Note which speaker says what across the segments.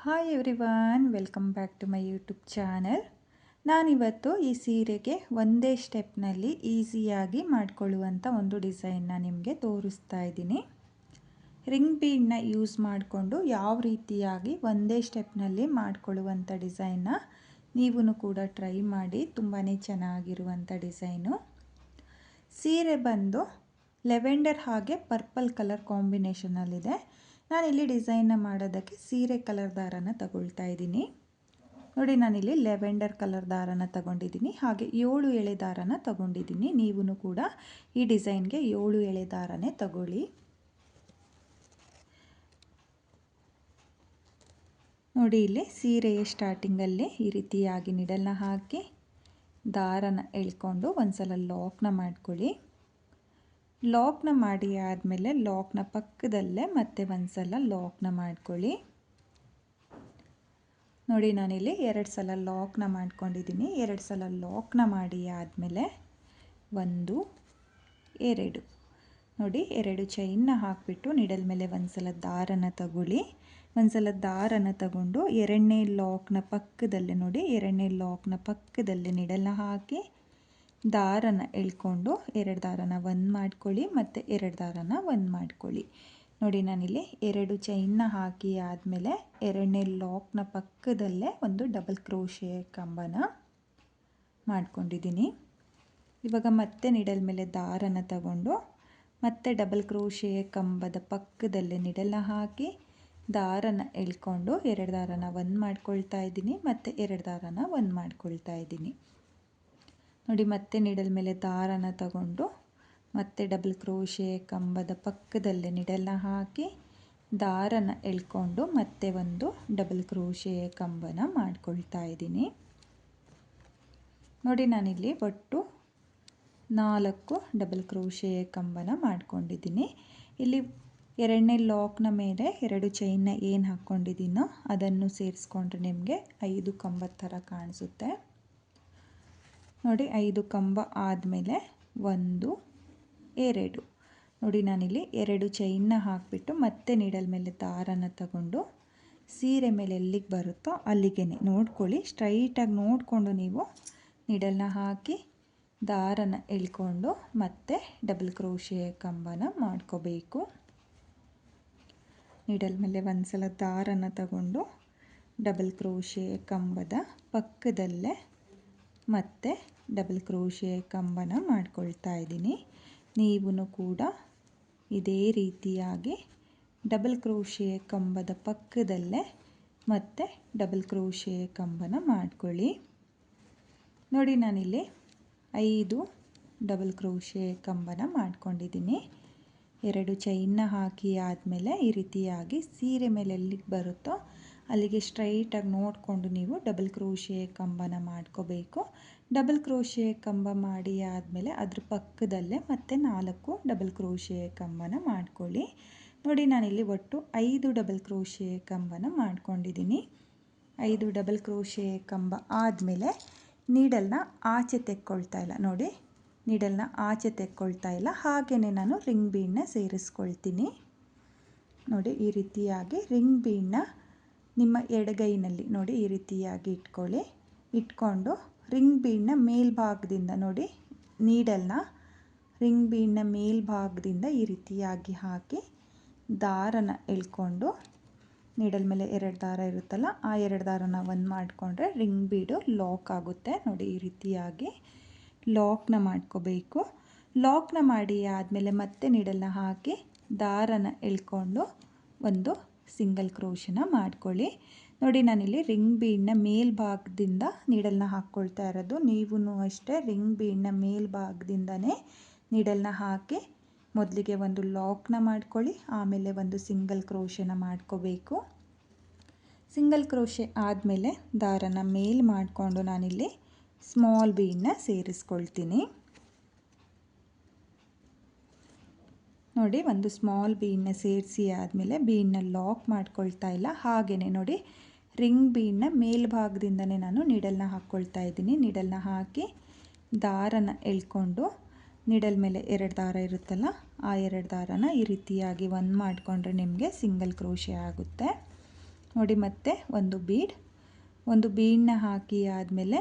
Speaker 1: Hi everyone, welcome back to my YouTube channel. ನಾನಿವತ್ತು ಈ ಸೀರೆಗೆ ಒಂದೇ ಸ್ಟೆಪ್ನಲ್ಲಿ ಈಸಿಯಾಗಿ ಮಾಡಿಕೊಳ್ಳುವಂಥ ಒಂದು ಡಿಸೈನ್ನ ನಿಮಗೆ ತೋರಿಸ್ತಾ ಇದ್ದೀನಿ. ರಿಂಗ್ ಬೀಡನ್ನ ಯೂಸ್ ಮಾಡಿಕೊಂಡು ಯಾವ ರೀತಿಯಾಗಿ ಒಂದೇ ಸ್ಟೆಪ್ನಲ್ಲಿ ಮಾಡಿಕೊಳ್ಳುವಂಥ ಡಿಸೈನ್ನ ನೀವೂ ಕೂಡ ಟ್ರೈ ಮಾಡಿ. ತುಂಬಾ ಚೆನ್ನಾಗಿರುವಂಥ ಡಿಸೈನು. ಸೀರೆ ಬಂದು ಲೆವೆಂಡರ್ ಹಾಗೆ ಪರ್ಪಲ್ ಕಲರ್ ಕಾಂಬಿನೇಷನಲ್ಲಿದೆ. ನಾನಿಲ್ಲಿ ಡಿಸೈನ್ನ ಮಾಡೋದಕ್ಕೆ ಸೀರೆ ಕಲರ್ ದಾರನ ತಗೊಳ್ತಾ ಇದ್ದೀನಿ. ನೋಡಿ, ನಾನಿಲ್ಲಿ ಲೆವೆಂಡರ್ ಕಲರ್ ದಾರನ ತಗೊಂಡಿದ್ದೀನಿ. ಹಾಗೆ 7 ಎಳೆ ದಾರನ ತಗೊಂಡಿದ್ದೀನಿ. ನೀವೂ ಕೂಡ ಈ ಡಿಸೈನ್ಗೆ 7 ಎಳೆ ದಾರನೇ ತಗೊಳ್ಳಿ. ನೋಡಿ, ಇಲ್ಲಿ ಸೀರೆಯ ಸ್ಟಾರ್ಟಿಂಗಲ್ಲಿ ಈ ರೀತಿಯಾಗಿ ನಿಡಲ್ನ ಹಾಕಿ ದಾರನ ಎಳ್ಕೊಂಡು ಒಂದ್ಸಲ ಲಾಕ್ನ ಮಾಡ್ಕೊಳ್ಳಿ. ಲಾಕ್ನ ಮಾಡಿ ಆದಮೇಲೆ ಲಾಕ್ನ ಪಕ್ಕದಲ್ಲೇ ಮತ್ತೆ ಒಂದ್ಸಲ ಲಾಕ್ನ ಮಾಡ್ಕೊಳ್ಳಿ. ನೋಡಿ, ನಾನಿಲ್ಲಿ 2 ಸಲ ಲಾಕ್ನ ಮಾಡ್ಕೊಂಡಿದ್ದೀನಿ. 2 ಸಲ ಲಾಕ್ನ ಮಾಡಿ ಆದಮೇಲೆ 1 2 ನೋಡಿ 2 ಚೈನ್ನ ಹಾಕಿಬಿಟ್ಟು ನಿಡಲ್ ಮೇಲೆ ಒಂದ್ಸಲ ದಾರನ ತಗೊಳ್ಳಿ. ಒಂದ್ಸಲ ದಾರನ ತಗೊಂಡು 2ನೇ ಲಾಕ್ನ ಪಕ್ಕದಲ್ಲೇ ನೋಡಿ 2ನೇ ಲಾಕ್ನ ಪಕ್ಕದಲ್ಲೇ ನಿಡಲ್ನ ಹಾಕಿ ದಾರನ ಎಳ್ಕೊಂಡು 2 ದಾರನ 1 ಮಾಡ್ಕೊಳ್ಳಿ ಮತ್ತು 2 ದಾರನ 1 ಮಾಡ್ಕೊಳ್ಳಿ. ನೋಡಿ, ನಾನಿಲ್ಲಿ 2 ಚೈನ್ನ ಹಾಕಿ ಆದಮೇಲೆ 2ನೇ ಲಾಕ್ನ ಪಕ್ಕದಲ್ಲೇ ಒಂದು ಡಬಲ್ ಕ್ರೋಶೆ ಕಂಬನ ಮಾಡ್ಕೊಂಡಿದ್ದೀನಿ. ಇವಾಗ ಮತ್ತೆ ನಿಡಲ್ ಮೇಲೆ ದಾರನ ತಗೊಂಡು ಮತ್ತೆ ಡಬಲ್ ಕ್ರೋಶೆ ಕಂಬದ ಪಕ್ಕದಲ್ಲೇ ನಿಡಲ್ನ ಹಾಕಿ ದಾರನ ಎಳ್ಕೊಂಡು 2 ದಾರನ 1 ಮಾಡ್ಕೊಳ್ತಾ ಇದ್ದೀನಿ ಮತ್ತು 2 ದಾರನ 1 ಮಾಡ್ಕೊಳ್ತಾ ಇದ್ದೀನಿ. ನೋಡಿ, ಮತ್ತೆ ನಿಡಲ್ ಮೇಲೆ ದಾರನ ತಗೊಂಡು ಮತ್ತೆ ಡಬಲ್ ಕ್ರೋಶೆ ಕಂಬದ ಪಕ್ಕದಲ್ಲೇ ನಿಡಲ್ನ ಹಾಕಿ ದಾರನ ಎಳ್ಕೊಂಡು ಮತ್ತೆ ಒಂದು ಡಬಲ್ ಕ್ರೋಶೆ ಕಂಬನ ಮಾಡ್ಕೊಳ್ತಾ ಇದ್ದೀನಿ. ನೋಡಿ, ನಾನಿಲ್ಲಿ ಒಟ್ಟು 4 ಡಬಲ್ ಕ್ರೋಶೆ ಕಂಬನ ಮಾಡ್ಕೊಂಡಿದ್ದೀನಿ. ಇಲ್ಲಿ 2ನೇ ಲಾಕ್ನ ಮೇಲೆ 2 ಚೈನ್ನ ಏನು ಹಾಕ್ಕೊಂಡಿದ್ದೀನೋ ಅದನ್ನು ಸೇರಿಸ್ಕೊಂಡ್ರೆ ನಿಮಗೆ 5 ಕಂಬದ ಥರ ಕಾಣಿಸುತ್ತೆ. ನೋಡಿ, 5 ಕಂಬ ಆದಮೇಲೆ 1 2 ನೋಡಿ, ನಾನಿಲ್ಲಿ 2 ಚೈನ್ನ ಹಾಕಿಬಿಟ್ಟು ಮತ್ತೆ ನಿಡಲ್ ಮೇಲೆ ದಾರನ ತಗೊಂಡು ಸೀರೆ ಮೇಲೆ ಎಲ್ಲಿಗೆ ಬರುತ್ತೋ ಅಲ್ಲಿಗೆ ನೋಡ್ಕೊಳ್ಳಿ. ಸ್ಟ್ರೈಟಾಗಿ ನೋಡಿಕೊಂಡು ನೀವು ನಿಡಲ್ನ ಹಾಕಿ ದಾರನ ಎಳ್ಕೊಂಡು ಮತ್ತೆ ಡಬಲ್ ಕ್ರೋಶೆ ಕಂಬನ ಮಾಡ್ಕೋಬೇಕು. ನಿಡಲ್ ಮೇಲೆ ಒಂದ್ಸಲ ದಾರನ ತಗೊಂಡು ಡಬಲ್ ಕ್ರೋಶೆ ಕಂಬದ ಪಕ್ಕದಲ್ಲೇ ಮತ್ತೆ ಡಬಲ್ ಕ್ರೋಶೆ ಕಂಬನ ಮಾಡ್ಕೊಳ್ತಾ ಇದ್ದೀನಿ. ನೀವೂ ಕೂಡ ಇದೇ ರೀತಿಯಾಗಿ ಡಬಲ್ ಕ್ರೋಶೆ ಕಂಬದ ಪಕ್ಕದಲ್ಲೇ ಮತ್ತೆ ಡಬಲ್ ಕ್ರೋಶೆ ಕಂಬನ ಮಾಡ್ಕೊಳ್ಳಿ. ನೋಡಿ, ನಾನಿಲ್ಲಿ 5 ಡಬಲ್ ಕ್ರೋಶೆ ಕಂಬನ ಮಾಡ್ಕೊಂಡಿದ್ದೀನಿ. 2 ಚೈನ್ನ ಹಾಕಿ ಆದಮೇಲೆ ಈ ರೀತಿಯಾಗಿ ಸೀರೆ ಮೇಲೆ ಎಲ್ಲಿಗೆ ಬರುತ್ತೋ ಅಲ್ಲಿಗೆ ಸ್ಟ್ರೈಟಾಗಿ ನೋಡಿಕೊಂಡು ನೀವು ಡಬಲ್ ಕ್ರೋಶೆ ಕಂಬನ ಮಾಡ್ಕೋಬೇಕು. ಡಬಲ್ ಕ್ರೋಶೆ ಕಂಬ ಮಾಡಿ ಆದಮೇಲೆ ಅದ್ರ ಪಕ್ಕದಲ್ಲೇ ಮತ್ತೆ 4 ಡಬಲ್ ಕ್ರೋಶೆ ಕಂಬನ ಮಾಡ್ಕೊಳ್ಳಿ. ನೋಡಿ, ನಾನಿಲ್ಲಿ ಒಟ್ಟು 5 ಡಬಲ್ ಕ್ರೋಶೆ ಕಂಬನ ಮಾಡ್ಕೊಂಡಿದ್ದೀನಿ. 5 ಡಬಲ್ ಕ್ರೋಶೆ ಕಂಬ ಆದಮೇಲೆ ನೀಡಲ್ನ ಆಚೆ ತೆಕ್ಕೊಳ್ತಾ ಇಲ್ಲ. ನೋಡಿ, ನೀಡಲ್ನ ಆಚೆ ತೆಕ್ಕೊಳ್ತಾ ಇಲ್ಲ. ಹಾಗೆಯೇ ನಾನು ರಿಂಗ್ ಬೀಡನ್ನ ಸೇರಿಸ್ಕೊಳ್ತೀನಿ. ನೋಡಿ, ಈ ರೀತಿಯಾಗಿ ರಿಂಗ್ ಬೀಡನ್ನ ನಿಮ್ಮ ಎಡಗೈನಲ್ಲಿ ನೋಡಿ ಈ ರೀತಿಯಾಗಿ ಇಟ್ಕೊಳ್ಳಿ. ಇಟ್ಕೊಂಡು ರಿಂಗ್ ಬೀಡನ್ನ ಮೇಲ್ಭಾಗದಿಂದ ನೋಡಿ ನೀಡಲ್ನ ರಿಂಗ್ ಬೀಡನ್ನ ಮೇಲ್ಭಾಗದಿಂದ ಈ ರೀತಿಯಾಗಿ ಹಾಕಿ ದಾರನ ಎಳ್ಕೊಂಡು ನೀಡಲ್ ಮೇಲೆ 2 ದಾರ ಇರುತ್ತಲ್ಲ ಆ 2 ದಾರನ 1 ಮಾಡಿಕೊಂಡ್ರೆ ರಿಂಗ್ ಬೀಡು ಲಾಕ್ ಆಗುತ್ತೆ. ನೋಡಿ, ಈ ರೀತಿಯಾಗಿ ಲಾಕ್ನ ಮಾಡ್ಕೋಬೇಕು. ಲಾಕ್ನ ಮಾಡಿ ಆದಮೇಲೆ ಮತ್ತೆ ನೀಡಲ್ನ ಹಾಕಿ ದಾರನ ಎಳ್ಕೊಂಡು ಒಂದು ಸಿಂಗಲ್ ಕ್ರೋಶನ ಮಾಡ್ಕೊಳ್ಳಿ. ನೋಡಿ, ನಾನಿಲ್ಲಿ ರಿಂಗ್ ಬೀಡನ್ನ ಮೇಲ್ಭಾಗದಿಂದ ನೀಡಲ್ನ ಹಾಕ್ಕೊಳ್ತಾ ಇರೋದು. ನೀವೂ ಅಷ್ಟೇ ರಿಂಗ್ ಬೀಡನ್ನ ಮೇಲ್ಭಾಗದಿಂದನೇ ನೀಡಲ್ನ ಹಾಕಿ ಮೊದಲಿಗೆ ಒಂದು ಲಾಕ್ನ ಮಾಡ್ಕೊಳ್ಳಿ. ಆಮೇಲೆ ಒಂದು ಸಿಂಗಲ್ ಕ್ರೋಶನ ಮಾಡ್ಕೋಬೇಕು. ಸಿಂಗಲ್ ಕ್ರೋಶೆ ಆದಮೇಲೆ ದಾರನ ಮೇಲ್ ಮಾಡಿಕೊಂಡು ನಾನಿಲ್ಲಿ ಸ್ಮಾಲ್ ಬೀಡನ್ನ ಸೇರಿಸ್ಕೊಳ್ತೀನಿ. ನೋಡಿ, ಒಂದು ಸ್ಮಾಲ್ ಬೀಡನ್ನ ಸೇರಿಸಿ ಆದಮೇಲೆ ಬೀಡನ್ನ ಲಾಕ್ ಮಾಡ್ಕೊಳ್ತಾ ಇಲ್ಲ. ಹಾಗೆಯೇ ನೋಡಿ ರಿಂಗ್ ಬೀಡನ್ನ ಮೇಲ್ಭಾಗದಿಂದನೇ ನಾನು ನೀಡಲ್ನ ಹಾಕ್ಕೊಳ್ತಾ ಇದ್ದೀನಿ. ನೀಡಲ್ನ ಹಾಕಿ ದಾರನ ಎಳ್ಕೊಂಡು ನೀಡಲ್ ಮೇಲೆ 2 ದಾರ ಇರುತ್ತಲ್ಲ ಆ 2 ದಾರನ ಈ ರೀತಿಯಾಗಿ 1 ಮಾಡಿಕೊಂಡ್ರೆ ನಿಮಗೆ ಸಿಂಗಲ್ ಕ್ರೋಶೆ ಆಗುತ್ತೆ. ನೋಡಿ ಮತ್ತೆ ಒಂದು ಬೀಡನ್ನ ಹಾಕಿ ಆದಮೇಲೆ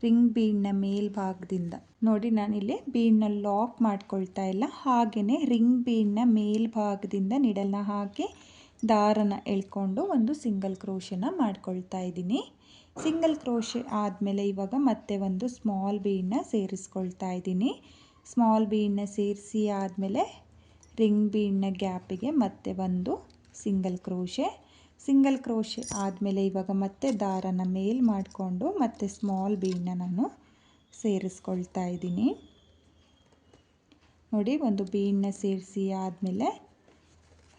Speaker 1: ರಿಂಗ್ ಬೀಡನ್ನ ಮೇಲ್ಭಾಗದಿಂದ ನೋಡಿ ನಾನಿಲ್ಲಿ ಬೀಡನ್ನ ಲಾಕ್ ಮಾಡ್ಕೊಳ್ತಾ ಇಲ್ಲ, ಹಾಗೆಯೇ ರಿಂಗ್ ಬೀಡನ್ನ ಮೇಲ್ಭಾಗದಿಂದ ನೀಡಲ್ನ ಹಾಕಿ ದಾರನ ಎಳ್ಕೊಂಡು ಒಂದು ಸಿಂಗಲ್ ಕ್ರೋಶನ ಮಾಡ್ಕೊಳ್ತಾ ಇದ್ದೀನಿ. ಸಿಂಗಲ್ ಕ್ರೋಶೆ ಆದಮೇಲೆ ಇವಾಗ ಮತ್ತೆ ಒಂದು ಸ್ಮಾಲ್ ಬೀಡನ್ನ ಸೇರಿಸ್ಕೊಳ್ತಾ ಇದ್ದೀನಿ. ಸ್ಮಾಲ್ ಬೀಡನ್ನ ಸೇರಿಸಿ ಆದಮೇಲೆ ರಿಂಗ್ ಬೀಡನ್ನ ಗ್ಯಾಪಿಗೆ ಮತ್ತೆ ಒಂದು ಸಿಂಗಲ್ ಕ್ರೋಶೆ ಆದಮೇಲೆ ಇವಾಗ ಮತ್ತೆ ದಾರನ ಮೇಲ್ ಮಾಡಿಕೊಂಡು ಮತ್ತೆ ಸ್ಮಾಲ್ ಬೀಡನ್ನ ನಾನು ಸೇರಿಸ್ಕೊಳ್ತಾ ಇದ್ದೀನಿ. ನೋಡಿ ಒಂದು ಬೀಡನ್ನ ಸೇರಿಸಿ ಆದಮೇಲೆ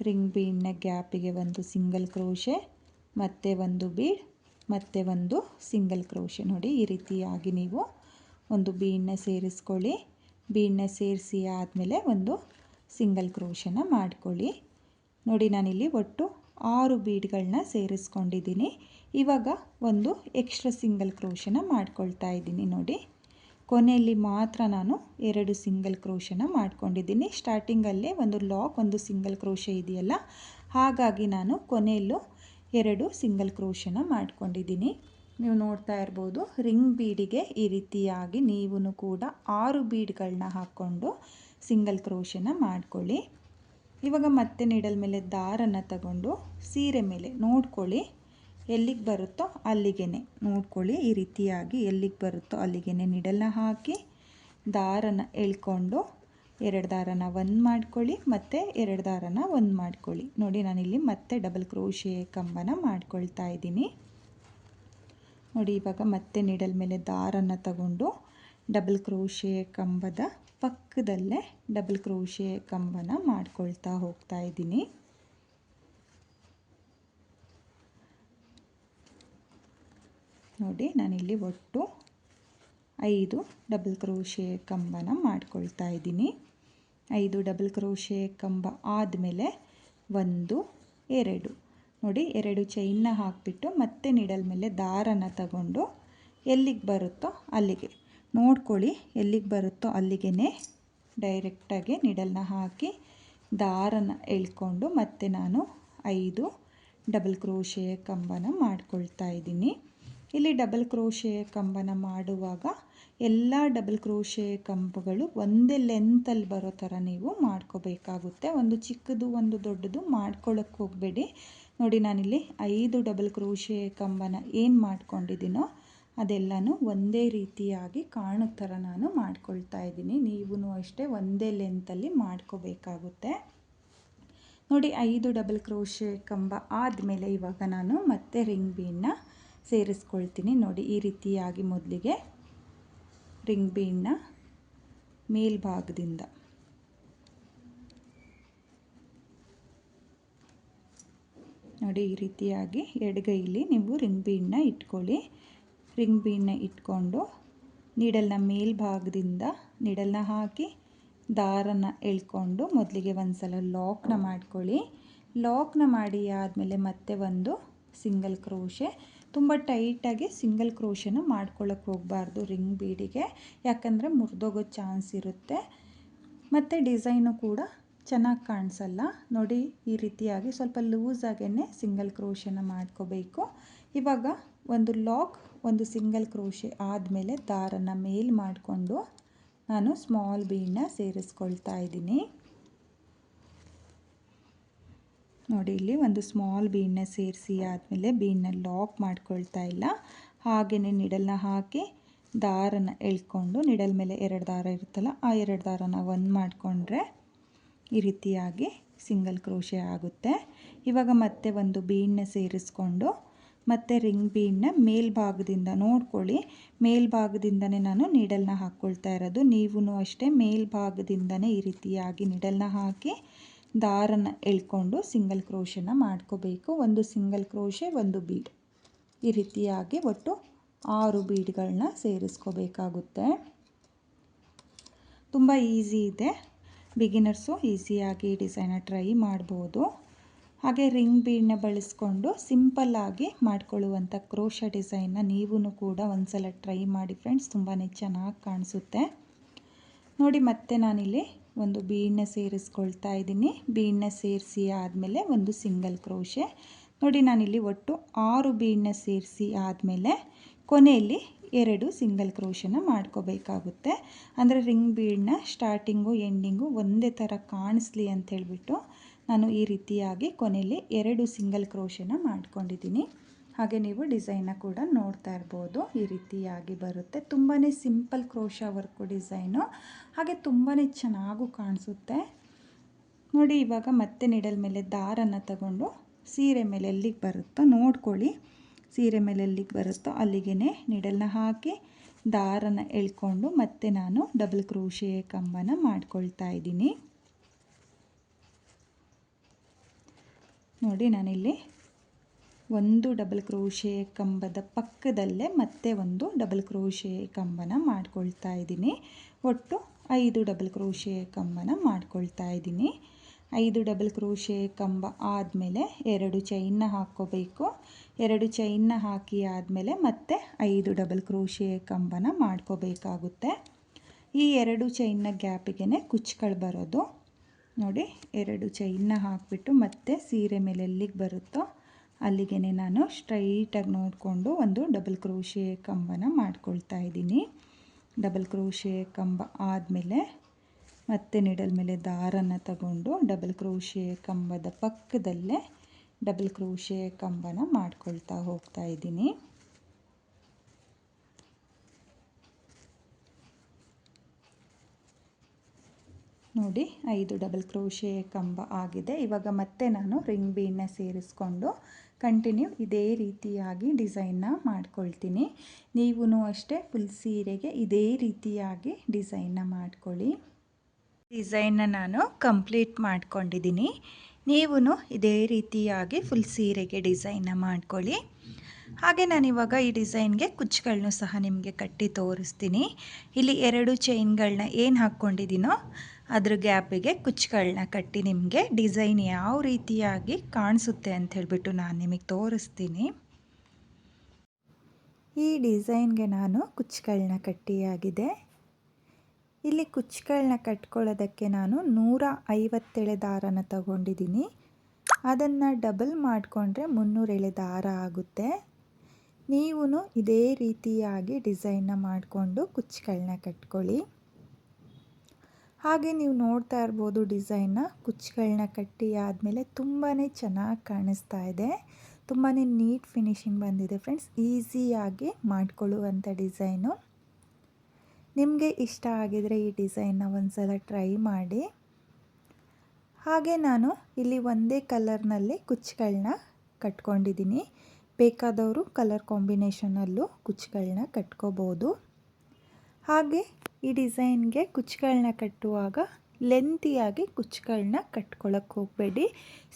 Speaker 1: ರಿಂಗ್ ಬೀಡನ್ನ ಗ್ಯಾಪಿಗೆ ಒಂದು ಸಿಂಗಲ್ ಕ್ರೋಶೆ, ಮತ್ತೆ ಒಂದು ಬೀಡ್, ಮತ್ತೆ ಒಂದು ಸಿಂಗಲ್ ಕ್ರೋಶೆ. ನೋಡಿ ಈ ರೀತಿಯಾಗಿ ನೀವು ಒಂದು ಬೀಡನ್ನ ಸೇರಿಸ್ಕೊಳ್ಳಿ. ಬೀಡನ್ನ ಸೇರಿಸಿ ಆದಮೇಲೆ ಒಂದು ಸಿಂಗಲ್ ಕ್ರೋಶನ ಮಾಡ್ಕೊಳ್ಳಿ. ನೋಡಿ ನಾನಿಲ್ಲಿ ಒಟ್ಟು 6 ಬೀಡ್ಗಳನ್ನ ಸೇರಿಸ್ಕೊಂಡಿದ್ದೀನಿ. ಇವಾಗ ಒಂದು ಎಕ್ಸ್ಟ್ರಾ ಸಿಂಗಲ್ ಕ್ರೋಶನ ಮಾಡ್ಕೊಳ್ತಾ ಇದ್ದೀನಿ. ನೋಡಿ ಕೊನೆಯಲ್ಲಿ ಮಾತ್ರ ನಾನು 2 ಸಿಂಗಲ್ ಕ್ರೋಶನ ಮಾಡ್ಕೊಂಡಿದ್ದೀನಿ. ಸ್ಟಾರ್ಟಿಂಗಲ್ಲೇ ಒಂದು ಲಾಕ್ ಒಂದು ಸಿಂಗಲ್ ಕ್ರೋಶೆ ಇದೆಯಲ್ಲ, ಹಾಗಾಗಿ ನಾನು ಕೊನೆಯಲ್ಲೂ 2 ಸಿಂಗಲ್ ಕ್ರೋಶನ ಮಾಡ್ಕೊಂಡಿದ್ದೀನಿ. ನೀವು ನೋಡ್ತಾ ಇರ್ಬೋದು ರಿಂಗ್ ಬೀಡಿಗೆ ಈ ರೀತಿಯಾಗಿ ನೀವು ಕೂಡ 6 ಬೀಡ್ಗಳನ್ನ ಹಾಕ್ಕೊಂಡು ಸಿಂಗಲ್ ಕ್ರೋಶನ ಮಾಡ್ಕೊಳ್ಳಿ. ಇವಾಗ ಮತ್ತೆ ನೀಡಲ್ ಮೇಲೆ ದಾರನ ತಗೊಂಡು ಸೀರೆ ಮೇಲೆ ನೋಡ್ಕೊಳ್ಳಿ, ಎಲ್ಲಿಗೆ ಬರುತ್ತೋ ಅಲ್ಲಿಗೆ ನೋಡ್ಕೊಳ್ಳಿ. ಈ ರೀತಿಯಾಗಿ ಎಲ್ಲಿಗೆ ಬರುತ್ತೋ ಅಲ್ಲಿಗೆ ನೀಡಲ್ನ ಹಾಕಿ ದಾರನ ಎಳ್ಕೊಂಡು 2 ದಾರನ ಒಂದು ಮಾಡ್ಕೊಳ್ಳಿ, ಮತ್ತು 2 ದಾರನ ಒಂದು ಮಾಡ್ಕೊಳ್ಳಿ. ನೋಡಿ ನಾನಿಲ್ಲಿ ಮತ್ತೆ ಡಬಲ್ ಕ್ರೋಶೆ ಕಂಬನ ಮಾಡ್ಕೊಳ್ತಾ ಇದ್ದೀನಿ. ನೋಡಿ ಇವಾಗ ಮತ್ತೆ ನೀಡಲ್ ಮೇಲೆ ದಾರನ ತಗೊಂಡು ಡಬಲ್ ಕ್ರೋಶೆ ಕಂಬದ ಪಕ್ಕದಲ್ಲೇ ಡಬಲ್ ಕ್ರೋಶೆ ಕಂಬನ ಮಾಡ್ಕೊಳ್ತಾ ಹೋಗ್ತಾ ಇದ್ದೀನಿ. ನೋಡಿ ನಾನಿಲ್ಲಿ ಒಟ್ಟು 5 ಡಬಲ್ ಕ್ರೋಶೆ ಕಂಬನ ಮಾಡ್ಕೊಳ್ತಾ ಇದ್ದೀನಿ. 5 ಡಬಲ್ ಕ್ರೋಶೆ ಕಂಬ ಆದಮೇಲೆ 1 2 ನೋಡಿ 2 ಚೈನ್ನ ಹಾಕಿಬಿಟ್ಟು ಮತ್ತೆ ನೀಡಲ್ ಮೇಲೆ ದಾರನ ತಗೊಂಡು ಎಲ್ಲಿಗೆ ಬರುತ್ತೋ ಅಲ್ಲಿಗೆ ನೋಡ್ಕೊಳ್ಳಿ, ಎಲ್ಲಿಗೆ ಬರುತ್ತೋ ಅಲ್ಲಿಗೆ ಡೈರೆಕ್ಟಾಗಿ ನೀಡಲ್ನ ಹಾಕಿ ದಾರನ ಎಳ್ಕೊಂಡು ಮತ್ತೆ ನಾನು 5 ಡಬಲ್ ಕ್ರೋಶೆ ಕಂಬನ ಮಾಡ್ಕೊಳ್ತಾ ಇದ್ದೀನಿ. ಇಲ್ಲಿ ಡಬಲ್ ಕ್ರೋಶೆ ಕಂಬನ ಮಾಡುವಾಗ ಎಲ್ಲ ಡಬಲ್ ಕ್ರೋಶೆ ಕಂಬಗಳು ಒಂದೇ ಲೆಂತಲ್ಲಿ ಬರೋ ಥರ ನೀವು ಮಾಡ್ಕೋಬೇಕಾಗುತ್ತೆ. ಒಂದು ಚಿಕ್ಕದು ಒಂದು ದೊಡ್ಡದು ಮಾಡ್ಕೊಳ್ಳೋಕ್ಕೆ ಹೋಗಬೇಡಿ. ನೋಡಿ ನಾನಿಲ್ಲಿ 5 ಡಬಲ್ ಕ್ರೋಶೆ ಕಂಬನ ಏನು ಮಾಡ್ಕೊಂಡಿದ್ದೀನೋ ಅದೆಲ್ಲನೂ ಒಂದೇ ರೀತಿಯಾಗಿ ಕಾಣೋ ಥರ ನಾನು ಮಾಡ್ಕೊಳ್ತಾ ಇದ್ದೀನಿ. ನೀವು ಅಷ್ಟೇ ಒಂದೇ ಲೆಂತಲ್ಲಿ ಮಾಡ್ಕೋಬೇಕಾಗುತ್ತೆ. ನೋಡಿ 5 ಡಬಲ್ ಕ್ರೋಶೆ ಕಂಬ ಆದಮೇಲೆ ಇವಾಗ ನಾನು ಮತ್ತೆ ರಿಂಗ್ ಬೀಡನ್ನ ಸೇರಿಸ್ಕೊಳ್ತೀನಿ. ನೋಡಿ ಈ ರೀತಿಯಾಗಿ ಮೊದಲಿಗೆ ರಿಂಗ್ ಬೀಡನ್ನ ಮೇಲ್ಭಾಗದಿಂದ ನೋಡಿ ಈ ರೀತಿಯಾಗಿ ಎಡಗೈಲಿ ನೀವು ರಿಂಗ್ ಬೀಡನ್ನ ಇಟ್ಕೊಳ್ಳಿ. ರಿಂಗ್ ಬೀಡನ್ನ ಇಟ್ಕೊಂಡು ನೀಡಲ್ನ ಮೇಲ್ಭಾಗದಿಂದ ನೀಡಲ್ನ ಹಾಕಿ ದಾರನ ಎಳ್ಕೊಂಡು ಮೊದಲಿಗೆ ಒಂದು ಸಲ ಲಾಕ್ನ ಮಾಡ್ಕೊಳ್ಳಿ. ಲಾಕ್ನ ಮಾಡಿ ಆದಮೇಲೆ ಮತ್ತೆ ಒಂದು ಸಿಂಗಲ್ ಕ್ರೋಶೆ. ತುಂಬ ಟೈಟಾಗಿ ಸಿಂಗಲ್ ಕ್ರೋಶನ ಮಾಡ್ಕೊಳ್ಳೋಕ್ಕೆ ಹೋಗಬಾರ್ದು ರಿಂಗ್ ಬೀಡಿಗೆ, ಯಾಕಂದರೆ ಮುರಿದೋಗೋ ಚಾನ್ಸ್ ಇರುತ್ತೆ ಮತ್ತು ಡಿಸೈನು ಕೂಡ ಚೆನ್ನಾಗಿ ಕಾಣಿಸಲ್ಲ. ನೋಡಿ ಈ ರೀತಿಯಾಗಿ ಸ್ವಲ್ಪ ಲೂಸಾಗೇ ಸಿಂಗಲ್ ಕ್ರೋಶನ ಮಾಡ್ಕೋಬೇಕು. ಇವಾಗ ಒಂದು ಲಾಕ್ ಒಂದು ಸಿಂಗಲ್ ಕ್ರೋಶೆ ಆದಮೇಲೆ ದಾರನ ಮೇಲ್ ಮಾಡಿಕೊಂಡು ನಾನು ಸ್ಮಾಲ್ ಬೀಡನ್ನ ಸೇರಿಸ್ಕೊಳ್ತಾ ಇದ್ದೀನಿ. ನೋಡಿ ಇಲ್ಲಿ ಒಂದು ಸ್ಮಾಲ್ ಬೀಡನ್ನ ಸೇರಿಸಿ ಆದಮೇಲೆ ಬೀಡನ್ನ ಲಾಕ್ ಮಾಡ್ಕೊಳ್ತಾ ಇಲ್ಲ, ಹಾಗೆಯೇ ನಿಡಲ್ನ ಹಾಕಿ ದಾರನ ಎಳ್ಕೊಂಡು ನಿಡಲ್ ಮೇಲೆ 2 ದಾರ ಇರುತ್ತಲ್ಲ ಆ 2 ದಾರನ ಒಂದು ಮಾಡಿಕೊಂಡ್ರೆ ಈ ರೀತಿಯಾಗಿ ಸಿಂಗಲ್ ಕ್ರೋಶೆ ಆಗುತ್ತೆ. ಇವಾಗ ಮತ್ತೆ ಒಂದು ಬೀಡನ್ನ ಸೇರಿಸ್ಕೊಂಡು ಮತ್ತು ರಿಂಗ್ ಬೀಡನ್ನ ಮೇಲ್ಭಾಗದಿಂದ ನೋಡ್ಕೊಳ್ಳಿ, ಮೇಲ್ಭಾಗದಿಂದನೇ ನಾನು ನೀಡಲ್ನ ಹಾಕ್ಕೊಳ್ತಾ ಇರೋದು. ನೀವು ಅಷ್ಟೇ ಮೇಲ್ಭಾಗದಿಂದನೇ ಈ ರೀತಿಯಾಗಿ ನೀಡಲ್ನ ಹಾಕಿ ದಾರನ ಎಳ್ಕೊಂಡು ಸಿಂಗಲ್ ಕ್ರೋಶನ ಮಾಡ್ಕೋಬೇಕು. ಒಂದು ಸಿಂಗಲ್ ಕ್ರೋಶೆ ಒಂದು ಬೀಡ್, ಈ ರೀತಿಯಾಗಿ ಒಟ್ಟು 6 ಬೀಡ್ಗಳನ್ನ ಸೇರಿಸ್ಕೋಬೇಕಾಗುತ್ತೆ. ತುಂಬ ಈಸಿ ಇದೆ, ಬಿಗಿನರ್ಸು ಈಸಿಯಾಗಿ ಡಿಸೈನ ಟ್ರೈ ಮಾಡ್ಬೋದು. ಹಾಗೆ ರಿಂಗ್ ಬೀಡನ್ನ ಬಳಸ್ಕೊಂಡು ಸಿಂಪಲ್ಲಾಗಿ ಮಾಡ್ಕೊಳ್ಳುವಂಥ ಕ್ರೋಶ ಡಿಸೈನ್ನ ನೀವು ಕೂಡ ಒಂದ್ಸಲ ಟ್ರೈ ಮಾಡಿ ಫ್ರೆಂಡ್ಸ್, ತುಂಬಾ ಚೆನ್ನಾಗಿ ಕಾಣಿಸುತ್ತೆ. ನೋಡಿ ಮತ್ತೆ ನಾನಿಲ್ಲಿ ಒಂದು ಬೀಡನ್ನ ಸೇರಿಸ್ಕೊಳ್ತಾ ಇದ್ದೀನಿ. ಬೀಡನ್ನ ಸೇರಿಸಿ ಆದಮೇಲೆ ಒಂದು ಸಿಂಗಲ್ ಕ್ರೋಶೆ. ನೋಡಿ ನಾನಿಲ್ಲಿ ಒಟ್ಟು 6 ಬೀಡನ್ನ ಸೇರಿಸಿ ಆದಮೇಲೆ ಕೊನೆಯಲ್ಲಿ 2 ಸಿಂಗಲ್ ಕ್ರೋಶನ ಮಾಡ್ಕೋಬೇಕಾಗುತ್ತೆ. ಅಂದರೆ ರಿಂಗ್ ಬೀಡನ್ನ ಸ್ಟಾರ್ಟಿಂಗು ಎಂಡಿಂಗು ಒಂದೇ ಥರ ಕಾಣಿಸ್ಲಿ ಅಂತ ಹೇಳಿಬಿಟ್ಟು ನಾನು ಈ ರೀತಿಯಾಗಿ ಕೊನೆಯಲ್ಲಿ 2 ಸಿಂಗಲ್ ಕ್ರೋಶನ ಮಾಡ್ಕೊಂಡಿದ್ದೀನಿ. ಹಾಗೆ ನೀವು ಡಿಸೈನ್ನ ಕೂಡ ನೋಡ್ತಾ ಇರ್ಬೋದು, ಈ ರೀತಿಯಾಗಿ ಬರುತ್ತೆ. ತುಂಬಾ ಸಿಂಪಲ್ ಕ್ರೋಶ ವರ್ಕು ಡಿಸೈನು, ಹಾಗೆ ತುಂಬಾ ಚೆನ್ನಾಗೂ ಕಾಣಿಸುತ್ತೆ ನೋಡಿ. ಇವಾಗ ಮತ್ತೆ ನಿಡಲ್ ಮೇಲೆ ದಾರನ ತಗೊಂಡು ಸೀರೆ ಮೇಲೆ ಎಲ್ಲಿಗೆ ಬರುತ್ತೋ ನೋಡ್ಕೊಳ್ಳಿ, ಸೀರೆ ಮೇಲೆ ಎಲ್ಲಿಗೆ ಬರುತ್ತೋ ಅಲ್ಲಿಗೆ ನಿಡಲ್ನ ಹಾಕಿ ದಾರನ ಎಳ್ಕೊಂಡು ಮತ್ತೆ ನಾನು ಡಬಲ್ ಕ್ರೋಶೆ ಕಂಬನ ಮಾಡ್ಕೊಳ್ತಾ ಇದ್ದೀನಿ. ನೋಡಿ ನಾನಿಲ್ಲಿ ಒಂದು ಡಬಲ್ ಕ್ರೋಶೆ ಕಂಬದ ಪಕ್ಕದಲ್ಲೇ ಮತ್ತೆ ಒಂದು ಡಬಲ್ ಕ್ರೋಶೆ ಕಂಬನ ಮಾಡ್ಕೊಳ್ತಾ ಇದ್ದೀನಿ. ಒಟ್ಟು 5 ಡಬಲ್ ಕ್ರೋಶೆ ಕಂಬನ ಮಾಡ್ಕೊಳ್ತಾ ಇದ್ದೀನಿ. 5 ಡಬಲ್ ಕ್ರೋಶೆ ಕಂಬ ಆದಮೇಲೆ 2 ಚೈನ್ನ ಹಾಕ್ಕೋಬೇಕು. 2 ಚೈನ್ನ ಹಾಕಿ ಆದಮೇಲೆ ಮತ್ತೆ 5 ಡಬಲ್ ಕ್ರೋಶೆ ಕಂಬನ ಮಾಡ್ಕೋಬೇಕಾಗುತ್ತೆ. ಈ 2 ಚೈನ್ನ ಗ್ಯಾಪಿಗೆ ಕುಚ್ಚುಗಳು ಬರೋದು ನೋಡಿ. 2 ಚೈನ್ನ ಹಾಕಿಬಿಟ್ಟು ಮತ್ತೆ ಸೀರೆ ಮೇಲೆ ಎಲ್ಲಿಗೆ ಬರುತ್ತೋ ಅಲ್ಲಿಗೆ ನಾನು ಸ್ಟ್ರೈಟಾಗಿ ನೋಡಿಕೊಂಡು ಒಂದು ಡಬಲ್ ಕ್ರೋಶೆ ಕಂಬನ ಮಾಡ್ಕೊಳ್ತಾ ಇದ್ದೀನಿ. ಡಬಲ್ ಕ್ರೋಶೆ ಕಂಬ ಆದಮೇಲೆ ಮತ್ತೆ ನಿಡಲ್ ಮೇಲೆ ದಾರನ ತಗೊಂಡು ಡಬಲ್ ಕ್ರೋಶೆ ಕಂಬದ ಪಕ್ಕದಲ್ಲೇ ಡಬಲ್ ಕ್ರೋಶೆ ಕಂಬನ ಮಾಡ್ಕೊಳ್ತಾ ಹೋಗ್ತಾ ಇದ್ದೀನಿ. ನೋಡಿ 5 ಡಬಲ್ ಕ್ರೋಶೆ ಕಂಬ ಆಗಿದೆ. ಇವಾಗ ಮತ್ತೆ ನಾನು ರಿಂಗ್ ಬೀಡನ್ನ ಸೇರಿಸ್ಕೊಂಡು ಕಂಟಿನ್ಯೂ ಇದೇ ರೀತಿಯಾಗಿ ಡಿಸೈನ್ನ ಮಾಡ್ಕೊಳ್ತೀನಿ. ನೀವೂ ಅಷ್ಟೇ ಫುಲ್ ಸೀರೆಗೆ ಇದೇ ರೀತಿಯಾಗಿ ಡಿಸೈನ್ನ ಮಾಡ್ಕೊಳ್ಳಿ. ಡಿಸೈನ್ನ ನಾನು ಕಂಪ್ಲೀಟ್ ಮಾಡ್ಕೊಂಡಿದ್ದೀನಿ. ನೀವೂ ಇದೇ ರೀತಿಯಾಗಿ ಫುಲ್ ಸೀರೆಗೆ ಡಿಸೈನ್ನ ಮಾಡ್ಕೊಳ್ಳಿ. ಹಾಗೆ ನಾನಿವಾಗ ಈ ಡಿಸೈನ್ಗೆ ಕುಚ್ಚುಗಳನ್ನೂ ಸಹ ನಿಮಗೆ ಕಟ್ಟಿ ತೋರಿಸ್ತೀನಿ. ಇಲ್ಲಿ 2 ಚೈನ್ಗಳನ್ನ ಏನು ಹಾಕ್ಕೊಂಡಿದ್ದೀನೋ ಅದ್ರ ಗ್ಯಾಪಿಗೆ ಕುಚ್ಚುಗಳನ್ನ ಕಟ್ಟಿ ನಿಮಗೆ ಡಿಸೈನ್ ಯಾವ ರೀತಿಯಾಗಿ ಕಾಣಿಸುತ್ತೆ ಅಂತ ಹೇಳಿಬಿಟ್ಟು ನಾನು ನಿಮಗೆ ತೋರಿಸ್ತೀನಿ. ಈ ಡಿಸೈನ್ಗೆ ನಾನು ಕುಚ್ಚುಗಳನ್ನ ಕಟ್ಟಿಯಾಗಿದೆ. ಇಲ್ಲಿ ಕುಚ್ಚುಗಳನ್ನ ಕಟ್ಕೊಳ್ಳೋದಕ್ಕೆ ನಾನು 150 ಎಳೆ ದಾರನ ತಗೊಂಡಿದ್ದೀನಿ. ಅದನ್ನು ಡಬಲ್ ಮಾಡಿಕೊಂಡ್ರೆ 300 ಎಳೆ ದಾರ ಆಗುತ್ತೆ. ನೀವೂ ಇದೇ ರೀತಿಯಾಗಿ ಡಿಸೈನ್ನ ಮಾಡಿಕೊಂಡು ಕುಚ್ಚುಗಳನ್ನ ಕಟ್ಕೊಳ್ಳಿ. ಹಾಗೆ ನೀವು ನೋಡ್ತಾ ಇರ್ಬೋದು ಡಿಸೈನ್ನ ಕುಚ್ಚುಗಳನ್ನ ಕಟ್ಟಿ ಆದಮೇಲೆ ತುಂಬಾ ಚೆನ್ನಾಗಿ ಕಾಣಿಸ್ತಾ ಇದೆ. ತುಂಬಾ ನೀಟ್ ಫಿನಿಶಿಂಗ್ ಬಂದಿದೆ ಫ್ರೆಂಡ್ಸ್. ಈಸಿಯಾಗಿ ಮಾಡಿಕೊಳ್ಳುವಂಥ ಡಿಸೈನು. ನಿಮಗೆ ಇಷ್ಟ ಆಗಿದರೆ ಈ ಡಿಸೈನ್ನ ಒಂದ್ಸಲ ಟ್ರೈ ಮಾಡಿ. ಹಾಗೆ ನಾನು ಇಲ್ಲಿ ಒಂದೇ ಕಲರ್ನಲ್ಲಿ ಕುಚ್ಚುಗಳನ್ನ ಕಟ್ಕೊಂಡಿದ್ದೀನಿ. ಬೇಕಾದವರು ಕಲರ್ ಕಾಂಬಿನೇಷನಲ್ಲೂ ಕುಚ್ಚುಗಳನ್ನ ಕಟ್ಕೋಬೋದು. ಹಾಗೆ ಈ ಡಿಸೈನ್ಗೆ ಕುಚ್ಚುಗಳನ್ನ ಕಟ್ಟುವಾಗ ಲೆಂತಿಯಾಗಿ ಕುಚ್ಚುಗಳನ್ನ ಕಟ್ಕೊಳ್ಳೋಕ್ಕೆ ಹೋಗಬೇಡಿ.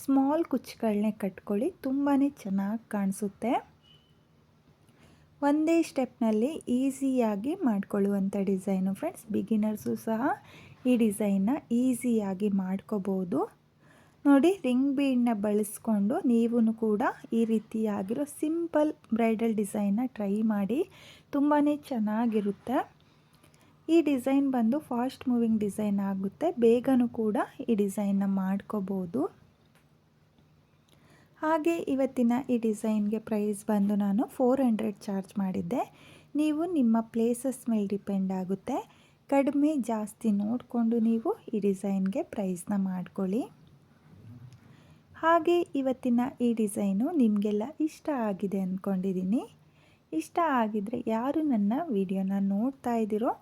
Speaker 1: ಸ್ಮಾಲ್ ಕುಚ್ಚುಗಳನ್ನೇ ಕಟ್ಕೊಳ್ಳಿ, ತುಂಬಾ ಚೆನ್ನಾಗಿ ಕಾಣಿಸುತ್ತೆ. ಒಂದೇ ಸ್ಟೆಪ್ನಲ್ಲಿ ಈಸಿಯಾಗಿ ಮಾಡಿಕೊಳ್ಳುವಂಥ ಡಿಸೈನು ಫ್ರೆಂಡ್ಸ್. ಬಿಗಿನರ್ಸು ಸಹ ಈ ಡಿಸೈನ್ನ ಈಸಿಯಾಗಿ ಮಾಡ್ಕೋಬೋದು. ನೋಡಿ ರಿಂಗ್ ಬೀಡನ್ನ ಬಳಸ್ಕೊಂಡು ನೀವು ಕೂಡ ಈ ರೀತಿಯಾಗಿರೋ ಸಿಂಪಲ್ ಬ್ರೈಡಲ್ ಡಿಸೈನ್ನ ಟ್ರೈ ಮಾಡಿ, ತುಂಬಾ ಚೆನ್ನಾಗಿರುತ್ತೆ. ಈ ಡಿಸೈನ್ ಬಂದು ಫಾಸ್ಟ್ ಮೂವಿಂಗ್ ಡಿಸೈನ್ ಆಗುತ್ತೆ. ಬೇಗನೂ ಕೂಡ ಈ ಡಿಸೈನ್ನ ಮಾಡ್ಕೋಬೋದು. ಹಾಗೆ ಇವತ್ತಿನ ಈ ಡಿಸೈನ್ಗೆ ಪ್ರೈಸ್ ಬಂದು ನಾನು 400 ಚಾರ್ಜ್ ಮಾಡಿದ್ದೆ. ನೀವು ನಿಮ್ಮ ಪ್ಲೇಸಸ್ ಮೇಲೆ ಡಿಪೆಂಡ್ ಆಗುತ್ತೆ. ಕಡಿಮೆ ಜಾಸ್ತಿ ನೋಡಿಕೊಂಡು ನೀವು ಈ ಡಿಸೈನ್ಗೆ ಪ್ರೈಸ್ನ ಮಾಡ್ಕೊಳ್ಳಿ. ಹಾಗೆ ಇವತ್ತಿನ ಈ ಡಿಸೈನು ನಿಮಗೆಲ್ಲ ಇಷ್ಟ ಆಗಿದೆ ಅಂದ್ಕೊಂಡಿದ್ದೀನಿ. ಇಷ್ಟ ಆಗಿದರೆ ಯಾರು ನನ್ನ ವಿಡಿಯೋನ ನೋಡ್ತಾ ಇದ್ದೀರೋ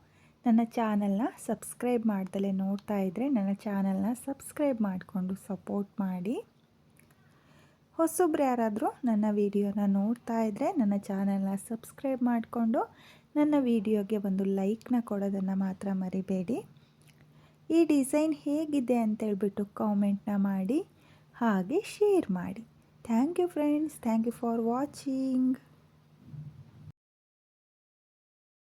Speaker 1: ನನ್ನ ಚಾನಲ್ನ ಸಬ್ಸ್ಕ್ರೈಬ್ ಮಾಡ್ದಲೇ ನೋಡ್ತಾ ಇದ್ದರೆ ನನ್ನ ಚಾನಲ್ನ ಸಬ್ಸ್ಕ್ರೈಬ್ ಮಾಡಿಕೊಂಡು ಸಪೋರ್ಟ್ ಮಾಡಿ. ಹೊಸಬ್ರು ಯಾರಾದರೂ ನನ್ನ ವಿಡಿಯೋನ ನೋಡ್ತಾ ಇದ್ದರೆ ನನ್ನ ಚಾನಲ್ನ ಸಬ್ಸ್ಕ್ರೈಬ್ ಮಾಡಿಕೊಂಡು ನನ್ನ ವಿಡಿಯೋಗೆ ಒಂದು ಲೈಕ್ನ ಕೊಡೋದನ್ನು ಮಾತ್ರ ಮರಿಬೇಡಿ. ಈ ಡಿಸೈನ್ ಹೇಗಿದೆ ಅಂತೇಳ್ಬಿಟ್ಟು ಕಾಮೆಂಟ್ನ ಮಾಡಿ, ಹಾಗೆ ಶೇರ್ ಮಾಡಿ. Thank you friends. Thank you for watching.